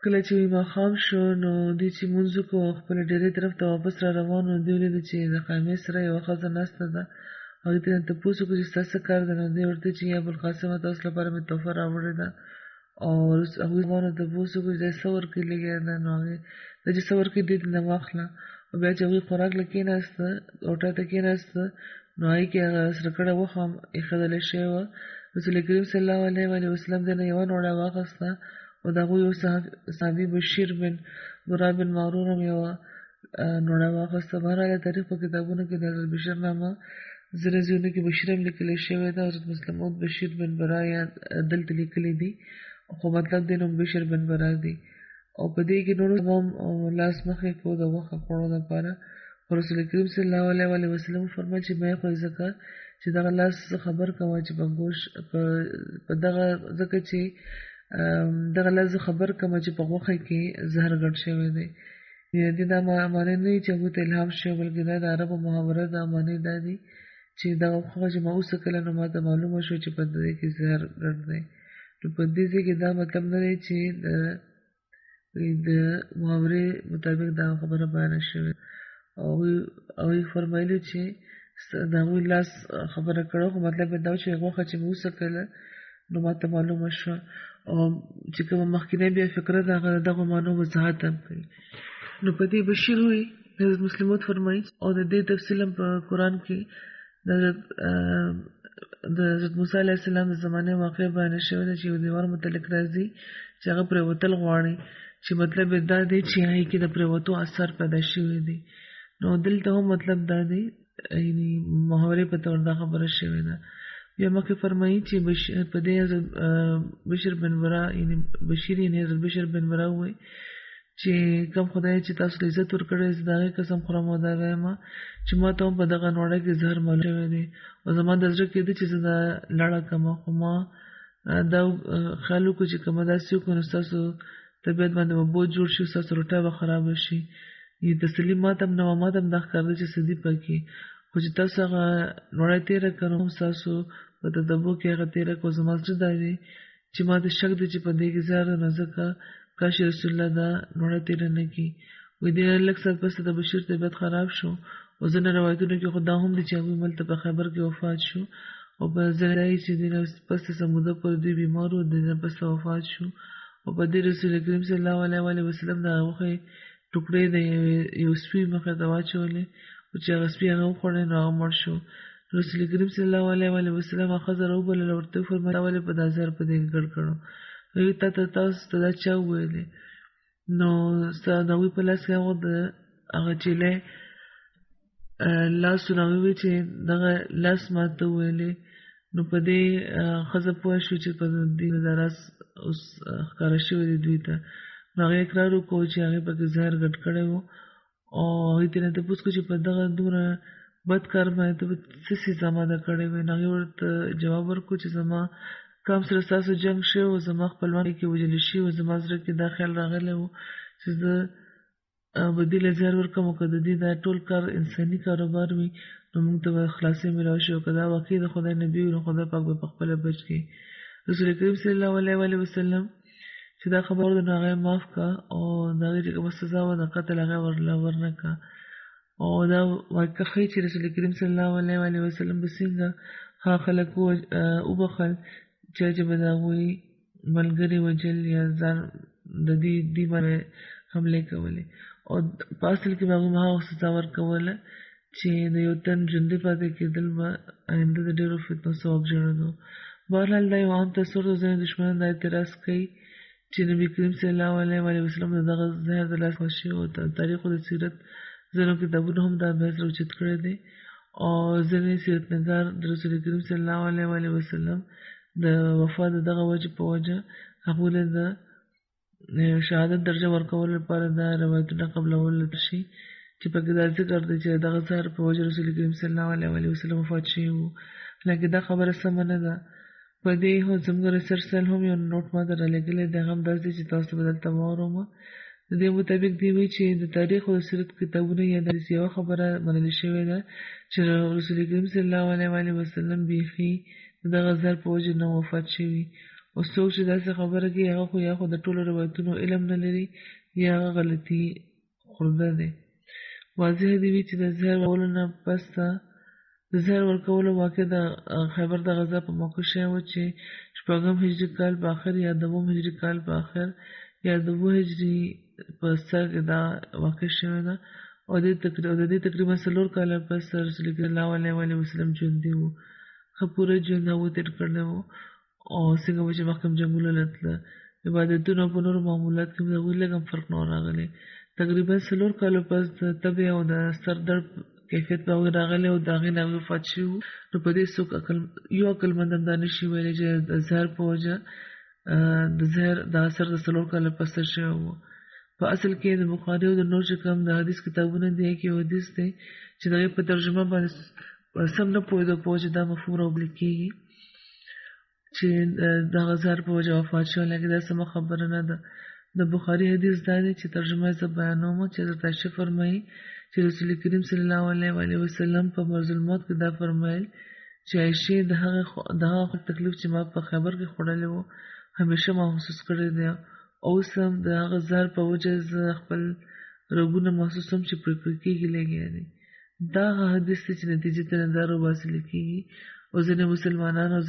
کله چې ماښام شو نو دوی چې لمونځ وکړو او خپله ډېرۍ طرف ته واپس را روان وو دوی ولیدل چې د خیمې سره یوه ښځه ناسته ده هغوی ته یې تپوس وکړو چې ستا څه کار دی نو دوی ورته چې یا ابوالقاسمه تاسو لپاره مې تحفه راوړې ده او هغوی زمانو تپوس وکړو چې دا څه ورکوي لږې ده نو هغې دا چې څه ورکوي دې ته نه واخله او بیا چې هغوی خوراک له کېناسته اوټه ته کېناسته نو هغې کې هغه سره کړه غوښه هم ایښودلی شوې وه. رسول کریم صلی الله علیه وسلم دې نه یوه نوړه واخیسته او د هغوی یو صحابي بشیر بن برا بن معرور هم یوه نوړه واخیسته. بهرحاله تاریخ په کتابونو کې د حضرت بشیر نامه ځینې ځایونو کې بشیر هم لیکلی شوی ده. حضرت مسلم موعود بشیر بن برا یا دلته لیکلی دي خو مطلب دی نوم بشیر بن برا دی او په دې کې نورو هم لاس مخې کړو د غوښه خوړو لپاره خو رسول کریم صلی الله علیه وسلم فرمایل چې مه خورئ ځکه چې دغه لاس خبر کوه چې په ګوشت په دغه ځکه چې دغه لاس خبر کوم چې په غوښه کې زهر ګډ شوی دی. دې دا معنی نه چې هغوی ته الهام شوی بلکې دا د عربو محاوره دا معنی دا دی چې دغه غوښه چې ما وڅکله نو ما ته معلومه شو چې په دې کې زهر ګډ دی. نو په دې ځای کې دا مطلب نه دی چې د محاورې مطابق دا خبره بیانه شوې او هغوی فرمایلي چې د هغوی لاس خبره کړې خو مطلب یې دا و چې غوښه چې مې وڅکله نو ما ته معلومه شوه او چې کومه مخکینۍ بیا فکره ده هغه د دغو معنو وضاحت هم کوي. نو په دې بشیر وایي حضرت مسلم موعود فرمایي او د دې تفصیل هم په قرآن کې د حضرت موسی علیه السلام د زمانې واقع بیانه شوې ده چې یو دیوال متعلق راځي چې هغه پرېوتل غواړي چې مطلب یې دا دی چې هغې کې د پرېوتو اثر پیدا شوی دی. نو دلته هم مطلب دا دی یعنې محاورې په طور دا خبره شوې ده. بیا مخکې فرمایي چې په دې حضرت بشیر بن برا یعنې بشیر یعنې حضرت بشیر بن برا ووایي چې کوم خدای چې تاسو له عزت ورکړی زه د هغې قسم خورم او دا وایم چې ما ته هم په دغه نوړه کې زهر معلوم شوی دی او زما د زړه کېده چې زه دا لړه کړمه خو ما دا خیال وکړو چې که ما داسې وکړو نو ستاسو طبیعت باندې به بوج جوړ شي ستاسو روټۍ به خرابه شي یې تسلي ماته هم نه وه، ماته هم دا ښکارېده چې څه دي پکې. خو چې تاسو هغه لوړی تېره کړه نو هم ستاسو په تدبر کې هغه تېره کړه. زما زړه دا دی چې ما ته شک دی چې په دې کې زهر ده، نو ځکه کاشي رسول الله دا لوړی تېره نه کړي. وایي دې لږ ساعت پس د بشیر طبیعت خراب شو، او ځینې روایتونو کې خو دا هم دي چې هغوی ملته په خیبر کې وفات شو، او په ځینې دا چې دې نه پس څه موده پورې دوی بیمار وو، د نه پس وفات شو. او په دې رسول کریم صلی الله علیه وسلم د هغې ټوکړې د یو سپي مخې ته واچولې، او چې هغه سپي هغه وخوړی نو هغه مړ شو. رسول کریم صلی الله علیه وسلم هغه ښځه راوبلله، ورته وفرمیل تا ولې په دا زهر په دې کې ګډ کړو؟ هغوی تاسو ته دا چا وویلې؟ نو د هغوی په لاس کې هغه د هغه چیلۍ لاس و، نو هغوی وویل چې دغه لاس ماته وویلې. نو په دې ښځه پوه شو چې په دې دا راز اوس ښکاره شوی دی دوی ته. نو هغې اقرار وکړو چې هغې پکې زهر ګډ کړی و، او هغوی ترې نه تپوس کړو چې په دغه دومره بد کار باندې ته څه څیز اماده کړی وې. نو هغې ورته جواب ورکړو چې زما قوم سره ستاسو جنګ شوی و، زما خپلوان کې وژلي شوي و، زما زړه کې دا خیال راغلی و چې زه به دې له زهر ورکړم، او که د دې دا ټول کار انساني کاروبار وي نو موږ ته به خلاصۍ میلاو شي، او که دا واقعي د خدای نبي وي نو خدای پاک به پخپله بچ کړي. رسول کریم صلی الله علیه وسلم چې دا خبر د هغه معاف کا، او د هغې چې کومه سزا وه د قتل هغه ورنه کا. او دا واقع ښیي چې رسول کریم صلی الله علیه وسلم به څنګه هغه خلک وبخل چې به د هغوی ملګري وجل یا ځان د دې باندې حملې کولې، او په اصل کې به هغوی هغه سزا ورکوله چې د یو تن ژوندي پاتې کېدل به آینده د ډېرو فتنو سبب جوړېدو. بهرحال دا یو عام تصور د ځینې دښمنان دا اعتراض کوي چې نبي کریم صلی الله علیه وسلم د دغه زهر د لاس خوشي، او د تاریخ او د سیرت ځینو کتابونو هم دا بحث راوچت کړی دی. او ځینې سیرتنګار د رسول کریم صلی الله علیه وسلم د وفات د دغه وجه په وجه هغوی له د شهادت درجه ورکولو لپاره دا روایتونه قبلول شي چې پکې دا ذکر دی چې دغه زهر په وجه رسول کریم صلی الله علیه وسلم وفات شوي وو. لکه دا خبره سمه نه ده. په دې زموږ ریسرچ سیل هم یو نوټ ماته رالېږلی دی، هغه هم داسې چې تاسو ته به دلته واوروم. د دې مطابق دی وایي چې د تاریخ او سیرت کتابونه یا د یوه خبره منل شوې ده چې رسول کریم صلی الله علیه وسلم بیخي دغه زهر په وجه نه وفات شوي. او څوک چې داسې خبره کوي هغه خو یا خو د ټولو روایتونو علم نه لري یا هغه غلطي خورده دی. واضح دی وي چې د زهر ورکولو نه پس د زهر ورکولو واقع د خیبر د غزا په موقع شوی و چې 6 هجري کال په آخر یا 9 هجري کال په آخر یا 2 هجري په سر کې دا واقع شوی ده. او د دې تقریبا 4 کاله پس رسول الله علیه وسلم ژوندي وو، ښه پوره ژوند هغوی تېر کړی و. او څنګه به چې مخکې جنګونه له تله عبادتونو په نورو معمولات کې د هغوی لږ هم فرق نه و راغلی. تقریبا 4 کالو پس د تبې او د سر درد کیفیت به هغوی راغلی او د هغې نه هغوی وفات شوي وو. نو په دې څوک یو عقلمند هم دا نشي ویلی چې د زهر په وجه د زهر د اثر د 4 کاله پس شوی و. په اصل کې د بخاري او د نور چې کوم د حدیث کتابونه دي کې یو حدیث دی چې د هغې په ترجمه باندې سم نه پوهېدو په وجه دا مفهوم راوبلل کېږي چې دغه زهر په وجه وفات شوی، لکه دا سمه خبره نه ده. د بخاري حدیث دا دی چې ترجمه یې زه بیانوم چې حضرت عایشه فرمایي چې رسول کریم صلی الله علیه وسلم په مرض الموت کې دا فرمایل چې عایشې د هغه تکلیف چې ما په خیبر کې خوړلی و همیشه ما محسوس کړی دی، اوس هم د هغه زهر په وجه زه خپل رګونه محسوسوم چې پرې کېږي لګیا دی. دا هغه حدیث دی چې نتیجې ته دا راوباسلی کېږي. او ځینې مسلمانان او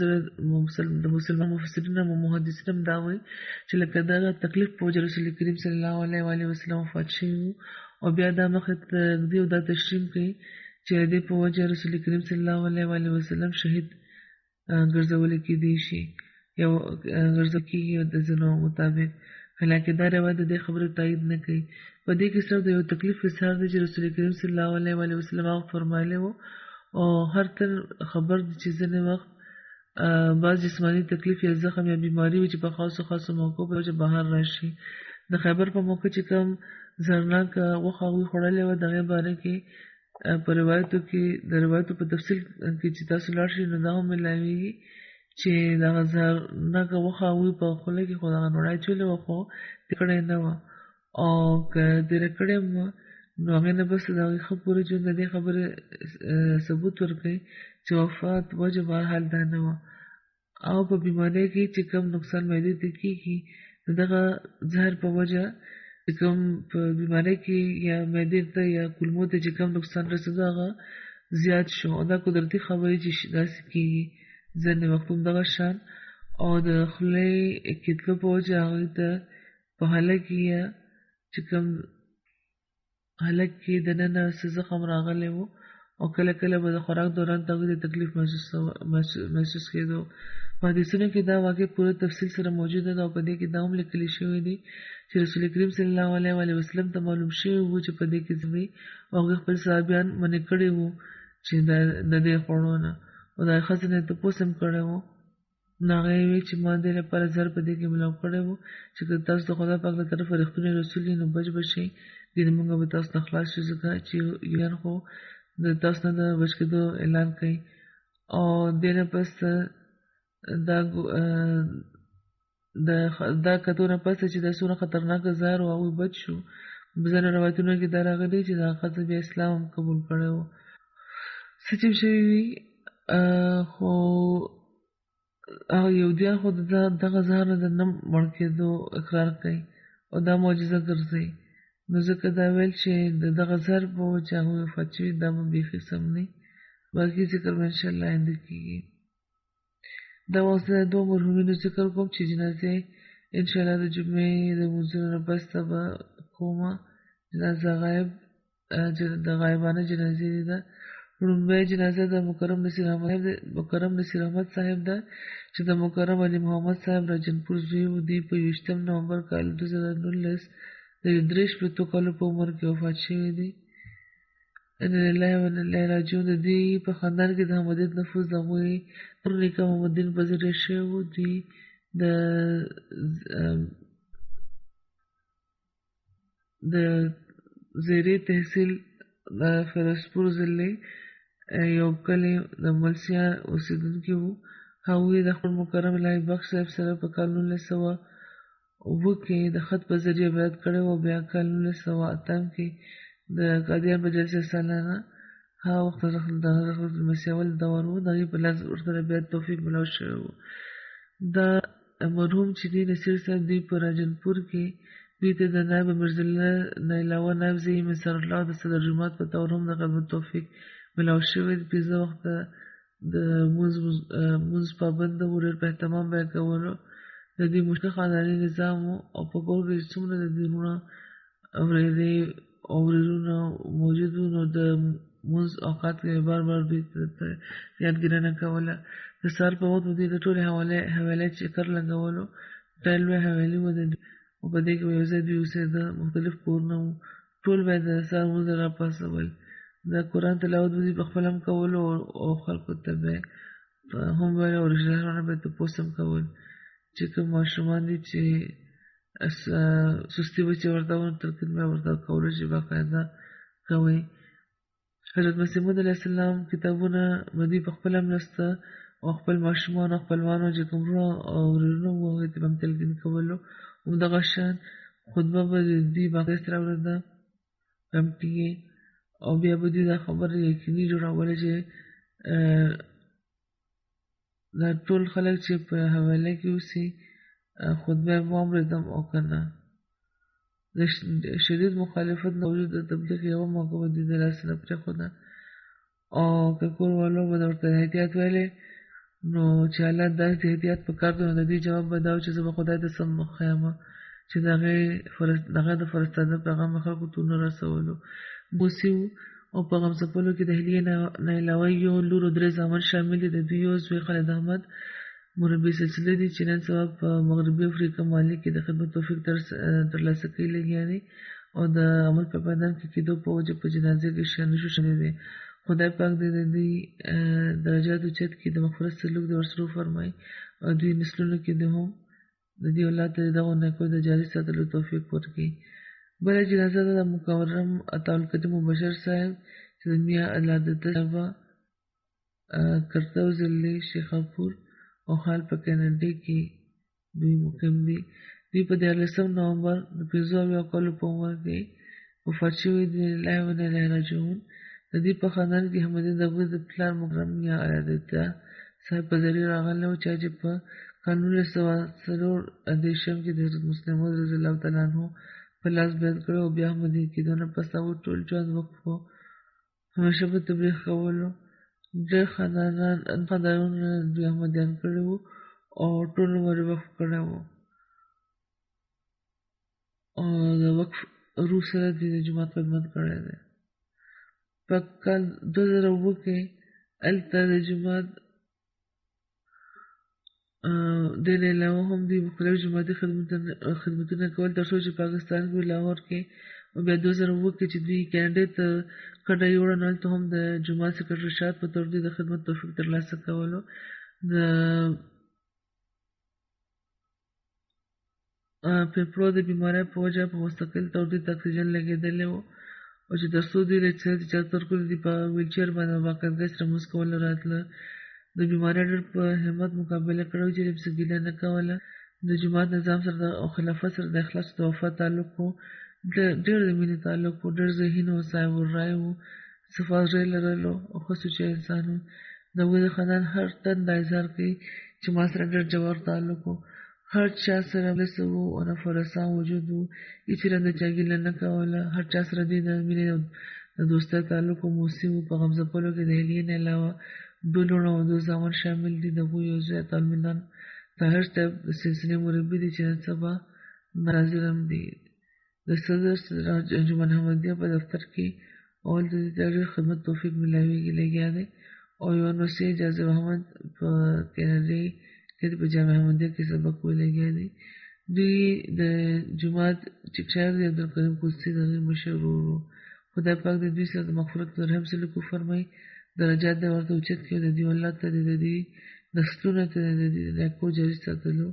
د مسلمان مفسرین او محدثین هم دا وایي چې لکه دغه تکلیف په وجه رسول کریم صلی الله علیه وسلم وفات شوي وو. او بیا دا مخې ته ږدي او دا تشریح کوي چې د دې په وجه رسول کریم صلی الله علیه وسلم شهید ګرځولی کېدی شي یا ګرځول کېږي د ځینو مطابق. حالانکه دا روایت د دې خبرې تایید نه کوي. په دې کې صرف د یو تکلیف اظهار دی چې رسول کریم صلی الله علیه وسلم هغه فرمایلی و. او هر تر خبر دی چې ځینې وخت بعض جسمانی تکلیف یا زخم یا بیماری وي چې په خاصو موقعو په وجه بهر راشي. د خیبر په موقع چې کوم زهرناک غوښه هغوی خوړلې وه د هغې باره کې په روایتو کې د روایتو په تفصیل کې چې تاسو لاړ شئ نو دا هم میلاویږي چې دغه زهرناکه غوښه هغوی په خوله کې خو دغه نوړی اچولې وه خو تېره کړې نه وه، او که تېره کړې هم وه نو هغې نه بس د هغې ښه پورې ژوند د دې خبرې ثبوت ورکوي چې وفات وجه بهرحال دا نه وه. او په بیمارۍ کې چې کوم نقصان معدې ته کېږي د دغه زهر په وجه چې کوم په بیمارۍ کې یا معدې ته یا کولمو ته چې کوم نقصان رسېده هغه زیات شو. او دا قدرتي خبرې چې داسې کېږي ځینې وخت هم دغه شان. او د خولې کتلو په وجه هغوی ته په حالت کې یا چې کوم حالت کې دننه څه زخم راغلی و او کله کله به د خوراک دوران ته هغوی ته تکلیف محسوس کېدو. په حدیثونو کې دا واقع پوره تفصیل سره موجوده ده او په دې کې دا هم لیکلی شوی دی چې رسول کریم صلی الله علیه وسلم ته معلوم شوی و چې په دې کې ځوی او هغوی خپل صحابیان منع کړي وو چې د دې خوړو نه. او د ښځې نه تپوس هم کړی و. نو هغې ویل چې ما دې لپاره زر په دې کې ملاو کړی و چې که تاسو د خدای پاک له طرفه رښتونی رسول یې نو بچ به شئ. دې موږ به تاسو نه خلاص شو ځکه چې یان خو د تاسو نه د بچ کېدو اعلان کوي. او دې نه پس دا کتو نه پس چې دا څومره خطرناکه زهر و هغوی بچ شو. په ځینو روایتونو کې دا راغلی چې دا ښځه بیا اسلام هم قبول کړی و. څه چې شوي وي خو هغه یهودیان خو دغه زهر نه د نه مړ کېدو اقرار کوي او دا معجزه ګرځوي. نو ځکه دا ویل چې د دغه زهر په وجه هغوی وفات شوي دا به بیخي سم نه. باقي ذکر به انشاءالله آینده کېږي. دا وخت د دوه مرحومینو ذکر کوم چې جنازې انشاءالله د جمعې د لمونځونو نه بس ته به کومه جنازه د غایبانه جنازې ده. لومړی جنازه د مکرم نصیر احمد صاحب ده چې د مکرم علي محمد صاحب راجنپور زوی و. دی په 20 نومبر کال 2019 د 33 کالو په عمر کې وفات شوی دی. ان لله و انا الیه راجعون. د دې په خاندان کې د احمدیت نفوذ د هغوی تر نیکه محمد الدین په ذریعه شوی و. دوی د زیرې تحصیل د فیروزپور ضلع یو کلی د ملسیا اوسېدونکي وو. هغوی د خپل مکرم الهي بخش صاحب سره په کال 1907 کې د خط په ذریعه بیعت کړی و. بیا کال 1908 کې د قادیان په جلسه سالانه هغه وخت د حضرت مسیح اول دور و. د هغې په لاس ورته بیعت توفیق ملاو شوی و. دا مرحوم چې دی نصیر صاحب دوی په راجنپور کې دوی ته د نایب میرزالله نه علاوه نایب زعیم انصارالله د صدر جماعت په طور هم د خدمت توفیق ملاو شوی. 15 وخته د مونځ پابند و. ډېر په اهتمام به یې کولو. د دې مشکل خانداني نظام و او په کور کې څومره د دینونه ورېرونه موجود وو نو د مونځ اوقات کې بار دوی ته یادګیرنه کوله. د سهار په وخت دوی د ټولې حوالې چکر لګولو. دا لویه حوالې وه او په دې کې به یو ځای دوی اوسېده. مختلف کورونه وو. ټول به د سهار مونځ راپاڅول. د قرآن تلاوت به دوی پخپله هم کولو او خلکو ته به هم ویل او رشتهدارانو به یې تپوس هم کول چې کوم ماشومان دي چې سستي به چې ورته ونه تلقین به ورته کولو چې باقاعده کوئ. حضرت مسیح موعود علیه السلام کتابونه به دوی پخپله هم لوسته او خپل ماشومان او خپلوانو چې کوم وروڼه او ورېرونه وو هغوی ته به هم تلقین کولو. همدغه شان خطبه به دوی باقي سره اورېده غمټې او بیا به دوی دا خبره یقیني جوړوله چې دا ټول خلک چې په حواله کې اوسي خطبه به واورېدم او که نه. د شدید مخالفت نه وجود د تبلیغ یوه موقع به دوی د لاسه نه پرېښوده او که کور والو به ورته احتیاط ویلې نو چې حالات داسې احتیاط په کار دی نو د دې جواب به دا و چې زه به خدای ته سم مخ یم چې د هغې د فرستاده پیغام به خلکو ته ونه رسولو. بوسي وو او په غم څپلو کې د اهلیې نه علاوه یو لور او 3 زامن شامل دي. د دوی یو زوی خالد احمد مربي سلسله دي چې نن سبا په مغربي افریقا مالي کې د خدمت توفیق ترلاسه کوي لګیا دي او د عمل په بدن کې کېدو په وجه په جنازه کې نشو شوی دی. خدای پاک دې د دوی درجات اوچت کړي د مغفرت سلوک دې ورسره وفرمایي او دوی نسلونو کې د هم د دې اولاد ته دغو نیکو د جاري ساتلو توفیق ورکړي. بله جنازه ده د مکرم عطاالکریم مبشر صاحب چې د میا علادته صاحبه کرتو ضلع شیخاپور او حال په کینیډا کې دوی مقیم دي. دوی په 14 نومبر د 15 کالو په عمر کې وفات شوی دی الله و نه الیه راجعون. د دې په خاندان کې حمد د ابو د پلار مکرم یا عادته صاحب په ذریعه راغلی و چې په کال 1940 کې د حضرت مسلم موعود رضی الله تعالی عنہ په لاس بیعت کړی او بیا احمدي کېدو نه پس هغوی ټول ژوند وقف و همیشه په تبلیغ کولو. ډېر خاندانونه دوی احمدیان کړي وو او ټول عمر یې وقف کړی و. او د وقف روح سره د جومات خدمت کړی دی. په کال 2007 کې هلته د جومات د نه علاوه هم د مختلف جوماتي خدمتونه کول تر څو چې پاکستان کې لاهور کې او بیا 2007 کې چې دوی کینیډا ته کډه یوړه نو هلته هم د جومات سکرټریشات په طور د خدمت توفیق ترلاسه کولو. د پیپرو د بیمارۍ په وجه په مستقل طور د اکسیجن لګېدلی و او چې تر څو دوی له چتر کړي دي په ویلچیر باندې باقاعدګۍ سره مزد کوله راتله. د بیمارۍ ډېر په همت مقابله کړی چې هېڅ ګیله نه کوله. د جومات نظام سره او خلافت سره د اخلاص او وفا تعلق و، ډېر د مینې تعلق و، ډېر ذهین و، صاحب الرای و، صفات زړه لرلو او ښه سوچه انسان و. د هغوی د خاندان هر تن دا اظهار کوي چې ما سره ډېر ژور تعلق و. هر چا سره ملس و او نفرسان وجود و، هېڅ رنګ د چا ګیله نه کوله. هر چا سره دوی د مینې او د دوستۍ تعلق و موسي و. په غم ځپلو کې د هیلې نه علاوه 2 لوڼه او 2 زامن شامل دي. د هغوی یو زوی عطاالمنان طاهر صاحب د سلسلې مربي دي چې نن سبا ناظر هم دي. د صدر انجمن احمدیه په دفتر کې اول د ډېر خدمت توفیق ملاویږي لګیا دی او یو نوسي جاذب احمد په کینیډا کې په جامعه احمدیه کې سبق ویلګیا دی. دوی د جومات چکشار دی عبدالکریم قدسي د غیر مشهور ورو. خدای پاک د دوی سره د مغفرت او رحم سلوک وفرمایي. درجات د ورته اوچت کړي د دې الله ته د دې نسلونو ته د دې نیکو جاري ساتلو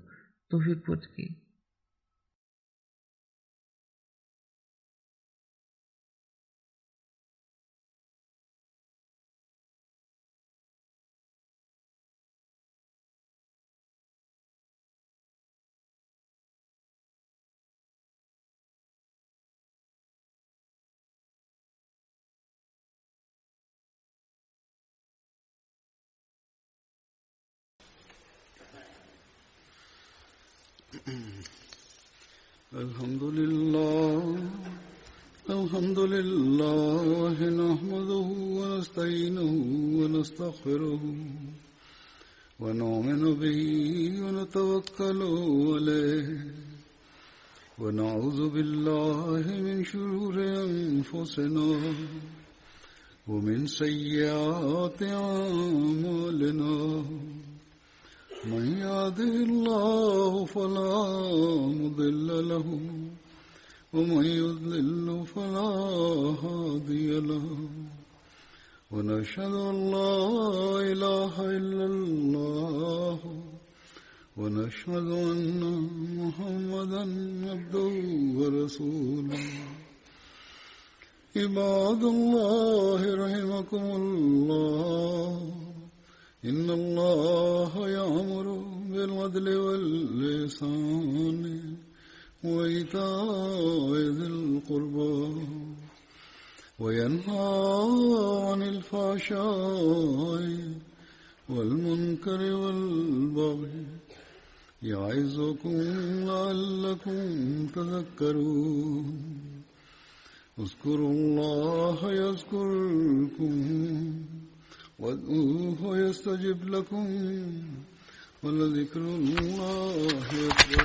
توفیق ورکړي. الحمد لله نحمده ونستعينه ونستغفره ونؤمن به ونتوكل عليه ونعوذ بالله من شرور أنفسنا ومن سيئات أعمالنا. من يهده الله فلا مضل له ومن يضلل فلا هادي له ونشهد أن لا إله إلا الله ونشهد أن محمدا عبده ورسوله. عباد الله رحمكم الله إن الله يأمر بالعدل والإحسان وإيتاء ذي القربى وينهى عن الفحشاء والمنكر والبغي يعظكم لعلكم تذكرون. اذكروا الله يذكركم وادعوه يستجب لكم ولذكر الله أكبر.